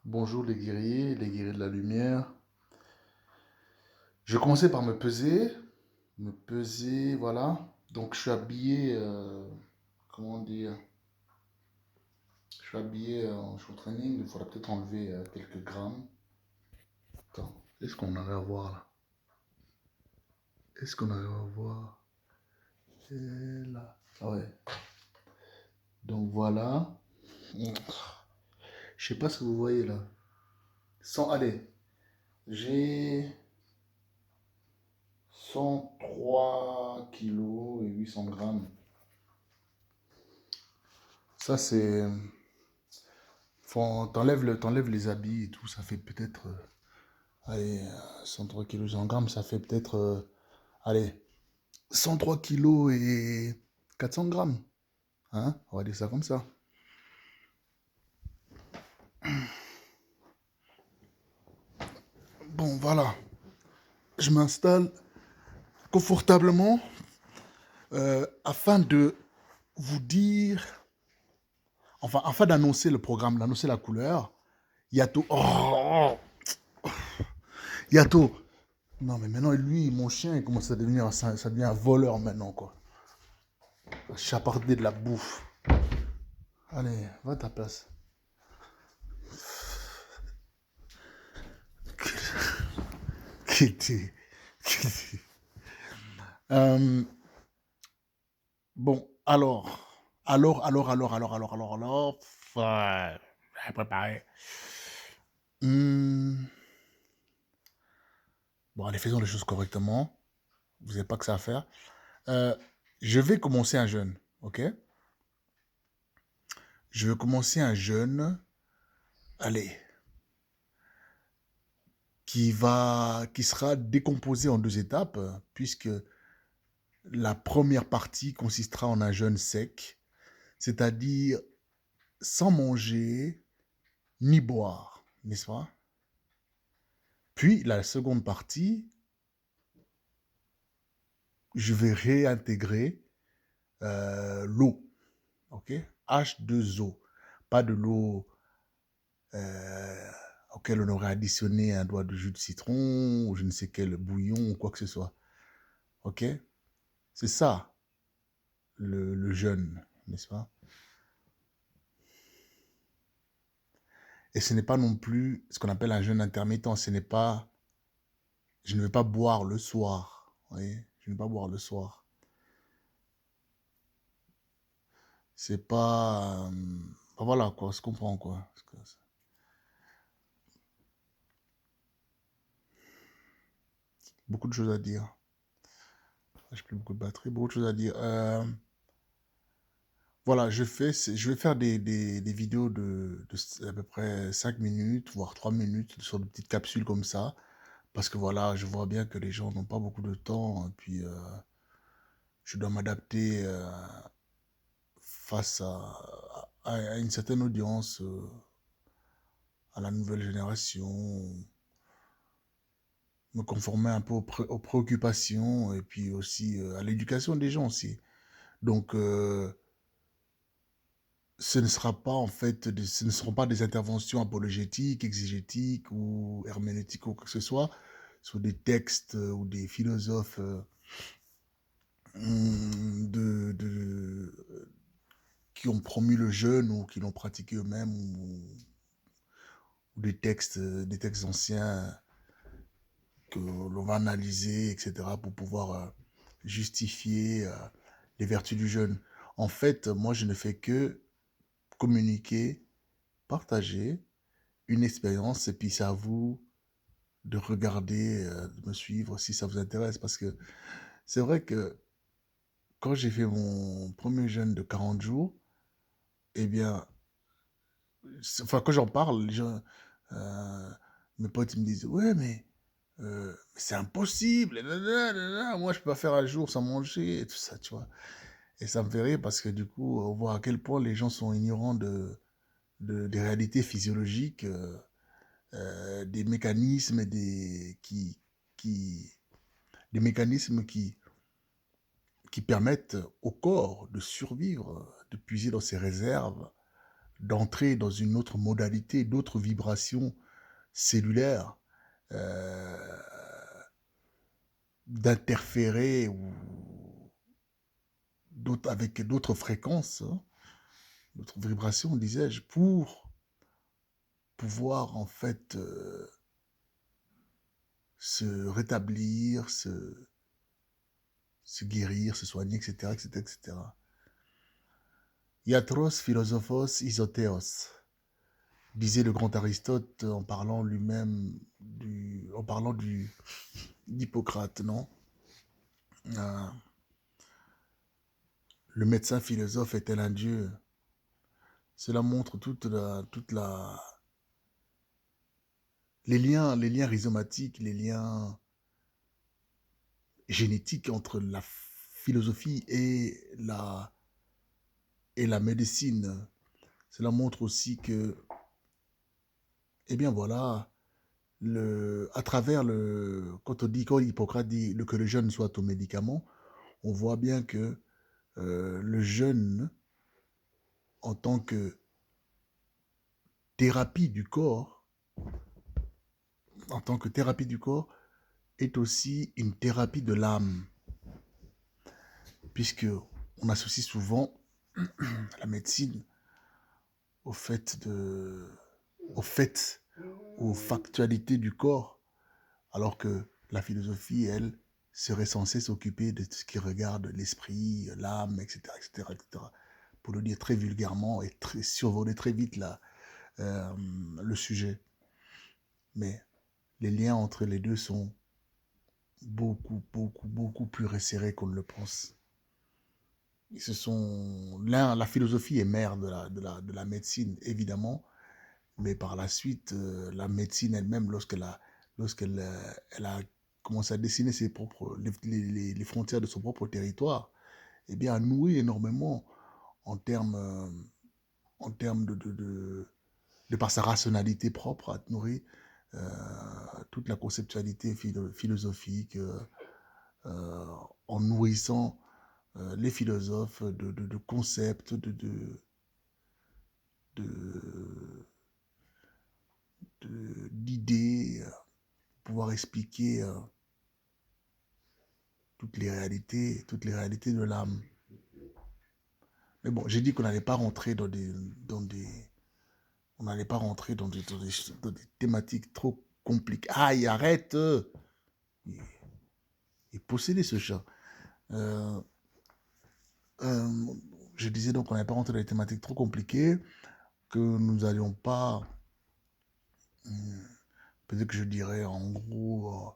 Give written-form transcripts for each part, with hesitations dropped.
Bonjour les guerriers de la lumière. Je commençais par me peser, voilà. Donc je suis habillé, comment dire, je suis habillé en short training. Il faudra peut-être enlever quelques grammes. Attends, est-ce qu'on arrive à voir là? Est-ce qu'on arrive à voir? Et là. Ah ouais. Donc voilà. Je sais pas ce que vous voyez là. Allez, j'ai 103 kilos et 800 grammes. Ça c'est. T'enlèves les habits et tout, ça fait peut-être, allez, 103 kilos 100 grammes, ça fait peut-être, allez, 103 kilos et 400 grammes. Hein? On va dire ça comme ça. Bon, voilà. Je m'installe confortablement afin de vous dire, enfin, afin d'annoncer le programme, d'annoncer la couleur. Yato. Oh, Yato. Non, mais maintenant, lui, mon chien, il commence à devenir, ça devient un voleur maintenant, quoi. Chaparder de la bouffe. Allez, va à ta place. Kitty. Kitty. Euh, bon, alors. J'ai préparé. Hmm, bon, allez, faisons les choses correctement. Vous n'avez pas que ça à faire. Euh, je vais commencer un jeûne, ok? Je vais commencer un jeûne, allez, qui sera décomposé en deux étapes, puisque la première partie consistera en un jeûne sec, c'est-à-dire sans manger ni boire, n'est-ce pas? Puis la seconde partie, je vais réintégrer l'eau, ok? H2O, pas de l'eau euh, auquel on aurait additionné un doigt de jus de citron ou je ne sais quel bouillon ou quoi que ce soit, ok? C'est ça le jeûne, n'est-ce pas? Et ce n'est pas non plus ce qu'on appelle un jeûne intermittent. Ce n'est pas, je ne vais pas boire le soir, vous voyez? Je ne vais pas boire le soir. C'est pas, voilà quoi, on se comprend quoi. Beaucoup de choses à dire. J'ai plus beaucoup de batterie, beaucoup de choses à dire. Voilà, je vais faire des vidéos de à peu près 5 minutes, voire 3 minutes, sur des petites capsules comme ça. Parce que voilà, je vois bien que les gens n'ont pas beaucoup de temps. Et puis, je dois m'adapter face à une certaine audience, à la nouvelle génération, me conformer un peu aux préoccupations et puis aussi à l'éducation des gens aussi. Donc, ce ne sera pas en fait, ce ne seront pas des interventions apologétiques, exégétiques ou herméneutiques ou quoi que ce soit sur des textes ou des philosophes qui ont promu le jeûne ou qui l'ont pratiqué eux-mêmes ou des textes anciens que l'on va analyser, etc., pour pouvoir justifier les vertus du jeûne. En fait, moi, je ne fais que communiquer, partager une expérience, et puis c'est à vous de regarder, de me suivre si ça vous intéresse. Parce que c'est vrai que quand j'ai fait mon premier jeûne de 40 jours, eh bien, enfin, quand j'en parle, les gens, euh, mes potes ils me disent, ouais, mais c'est impossible, moi je peux pas faire un jour sans manger, et tout ça, tu vois. Et ça me fait rire parce que du coup, on voit à quel point les gens sont ignorants des réalités physiologiques, des mécanismes qui, des mécanismes qui permettent au corps de survivre, de puiser dans ses réserves d'entrer dans une autre modalité, d'autres vibrations cellulaires, euh, d'interférer ou avec d'autres fréquences, hein, d'autres vibrations, disais-je, pour pouvoir en fait se rétablir, se guérir, se soigner, etc., etc., etc. Iatros philosophos isotheos, disait le grand Aristote en parlant lui-même d'Hippocrate, non? Euh, le médecin philosophe est-elle un dieu? Cela montre les liens rhizomatiques, les liens génétiques entre la philosophie et la médecine. Cela montre aussi que, eh bien voilà, à travers quand Hippocrate dit que le jeûne soit au médicament, on voit bien que le jeûne, en tant que thérapie du corps, en tant que thérapie du corps, est aussi une thérapie de l'âme, puisque on associe souvent la médecine au fait de, au fait, aux factualités du corps, alors que la philosophie, elle, serait censée s'occuper de ce qui regarde l'esprit, l'âme, etc., etc., etc. Pour le dire très vulgairement et survoler très vite le sujet. Mais les liens entre les deux sont beaucoup, beaucoup, beaucoup plus resserrés qu'on ne le pense. La philosophie est mère de la médecine, évidemment, mais par la suite, la médecine elle-même, lorsqu'elle elle a commencé à dessiner les frontières de son propre territoire, eh bien, a noué énormément en termes, en termes de par sa rationalité propre, à nourrir toute la conceptualité philosophique, euh, en nourrissant les philosophes de concepts, de, d'idées, pouvoir expliquer toutes les réalités de l'âme. Mais bon, j'ai dit qu'on n'allait pas rentrer on n'allait pas rentrer dans des thématiques trop compliquées. Aïe, arrête! Il est possédé ce chat. Euh, euh, je disais donc qu'on n'allait pas rentrer dans des thématiques trop compliquées, que nous n'allions pas. Peut-être que je dirais en gros,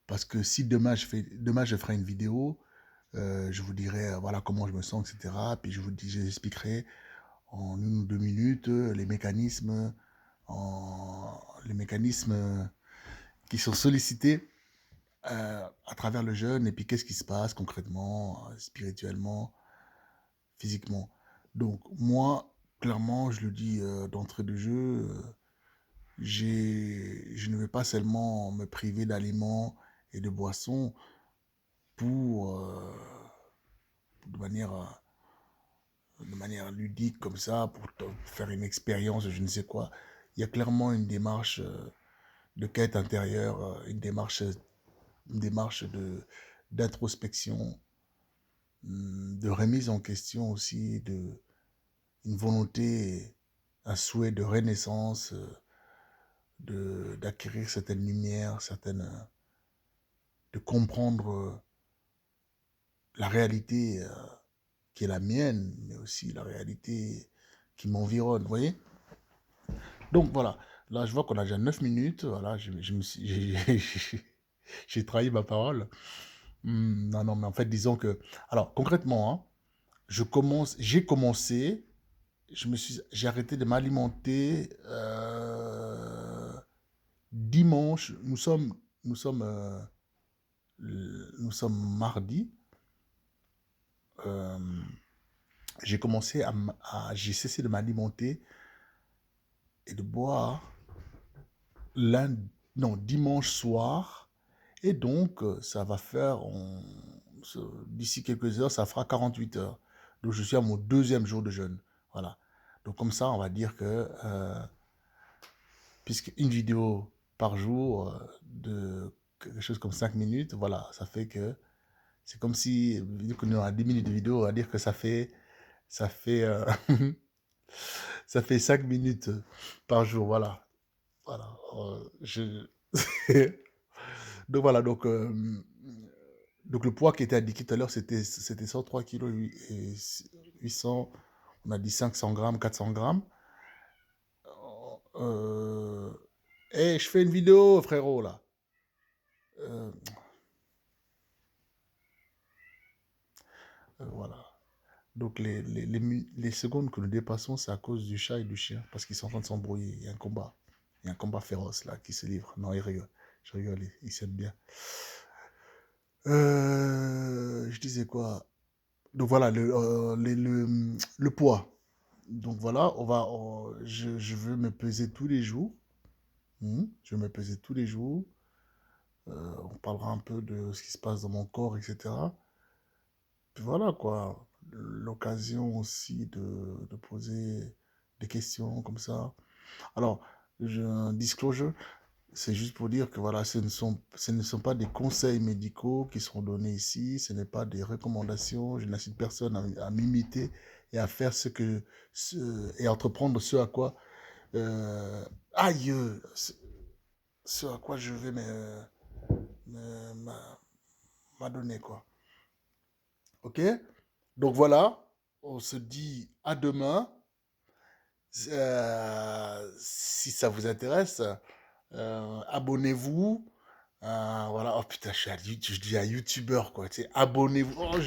parce que si demain je ferai une vidéo, je vous dirai voilà comment je me sens, etc. Puis je vous expliquerai en 1 ou 2 minutes les mécanismes qui sont sollicités à travers le jeûne, et puis qu'est-ce qui se passe concrètement, spirituellement, physiquement. Donc moi, clairement, je le dis d'entrée de jeu, je ne vais pas seulement me priver d'aliments et de boissons pour, de manière ludique comme ça, pour faire une expérience, je ne sais quoi. Il y a clairement une démarche de quête intérieure, une démarche d'introspection, de remise en question aussi, une volonté, un souhait de renaissance, d'acquérir certaines lumières, de comprendre la réalité qui est la mienne, mais aussi la réalité qui m'environne, vous voyez? Donc voilà, là je vois qu'on a déjà 9 minutes, voilà, j'ai trahi ma parole. Non, non, mais en fait, disons que... Alors, concrètement, hein, j'ai commencé, j'ai arrêté de m'alimenter dimanche, nous sommes, nous sommes mardi, euh, j'ai cessé de m'alimenter et de boire dimanche soir. Et donc, ça va faire, d'ici quelques heures, ça fera 48 heures. Donc, je suis à mon 2e jour de jeûne. Voilà. Donc comme ça, on va dire que, puisque une vidéo par jour de quelque chose comme 5 minutes, voilà, ça fait que c'est comme si, vu qu'on est à 10 minutes de vidéo, on va dire que ça fait, ça fait 5 minutes par jour, voilà. Voilà. Donc voilà, donc le poids qui était indiqué tout à l'heure, c'était 103 kilos et 800, on a dit 500 grammes, 400 grammes. Euh, et je fais une vidéo, frérot, là. Euh, voilà. Donc les secondes que nous dépassons, c'est à cause du chat et du chien, parce qu'ils sont en train de s'embrouiller. Il y a un combat. Il y a un combat féroce, là, qui se livre. Non, il rigole. Je rigole, il s'aime bien. Je disais quoi? Donc voilà, le poids. Donc voilà, je veux me peser tous les jours. Je vais me peser tous les jours. On parlera un peu de ce qui se passe dans mon corps, etc. Puis voilà quoi, l'occasion aussi de poser des questions comme ça. Alors, un disclosure, c'est juste pour dire que voilà, ce ne sont pas des conseils médicaux qui sont donnés ici, ce n'est pas des recommandations. Je n'incite personne à m'imiter et à faire et à entreprendre ce à quoi, euh, aïe, ce à quoi je vais m'adonner quoi. Ok? Donc voilà, on se dit à demain. Si ça vous intéresse, abonnez-vous. Voilà, oh putain, je dis à YouTubeur, quoi. Tu sais, abonnez-vous. Oh,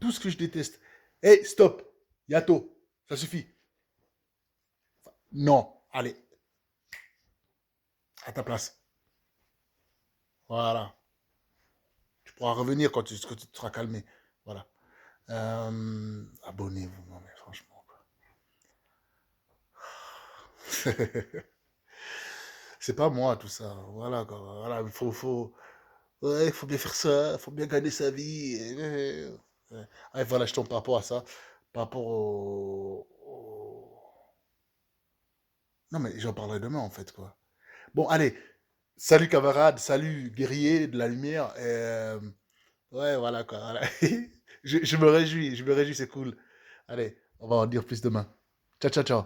tout ce que je déteste. Hey, stop. Yato, ça suffit. Non, allez, à ta place. Voilà. Tu pourras revenir quand tu te seras calmé. Voilà. Abonnez-vous, non mais franchement, quoi. C'est pas moi tout ça. Voilà, quoi. Voilà, ouais, il faut bien faire ça, il faut bien gagner sa vie. Ouais. Ah, voilà, je tombe par rapport à ça. Par rapport Non, mais j'en parlerai demain, en fait, quoi. Bon, allez. Salut, camarade. Salut, guerrier de la lumière. Ouais, voilà, quoi. Voilà. Je me réjouis, c'est cool. Allez, on va en dire plus demain. Ciao, ciao, ciao.